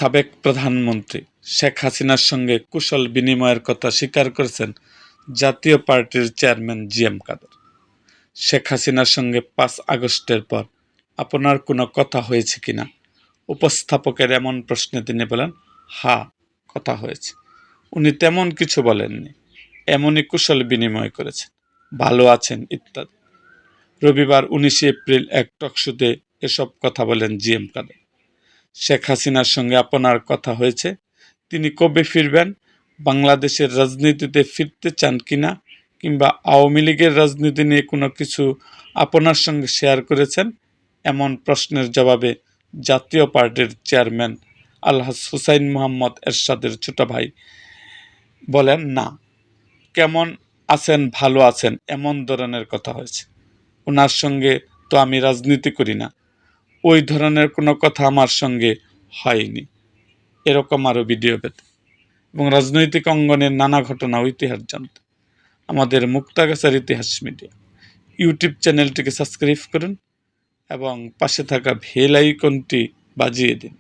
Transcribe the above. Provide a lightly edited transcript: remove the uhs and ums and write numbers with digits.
সাবেক প্রধানমন্ত্রী শেখ হাসিনার সঙ্গে কুশল বিনিময়ের কথা স্বীকার করেছেন জাতীয় পার্টির চেয়ারম্যান জি.এম. কাদের। শেখ হাসিনার সঙ্গে ৫ আগস্টের পর আপনার কোনো কথা হয়েছে কিনা উপস্থাপকের এমন প্রশ্নে তিনি বলেন, হ্যাঁ, কথা হয়েছে। উনি তেমন কিছু বলেননি, এমনই কুশল বিনিময় করেছেন, ভালো আছেন ইত্যাদি। রবিবার ১৯ এপ্রিল এক টকশোতে এসব কথা বলেন জি.এম. কাদের। শেখ হাসিনার সঙ্গে আপনার কথা হয়েছে, তিনি কবে ফিরবেন, বাংলাদেশের রাজনীতিতে ফিরতে চান কিনা, কিংবা আওয়ামী লীগের রাজনীতি নিয়ে কোনো কিছু আপনার সঙ্গে শেয়ার করেছেন, এমন প্রশ্নের জবাবে জাতীয় পার্টির চেয়ারম্যান আলহাজ হুসাইন মোহাম্মদ এরশাদের ছোট ভাই বলেন, না, কেমন আছেন, ভালো আছেন, এমন ধরনের কথা হয়েছে। ওনার সঙ্গে তো আমি রাজনীতি করি না, ওই ধরনের কোনো কথা আমার সঙ্গে হয়নি। এরকম আরও ভিডিও পেতে এবং রাজনৈতিক অঙ্গনের নানা ঘটনা ও ইতিহাস জানতে আমাদের মুক্তাগাছার ইতিহাস মিডিয়া ইউটিউব চ্যানেলটিকে সাবস্ক্রাইব করুন এবং পাশে থাকা বেল আইকনটি বাজিয়ে দিন।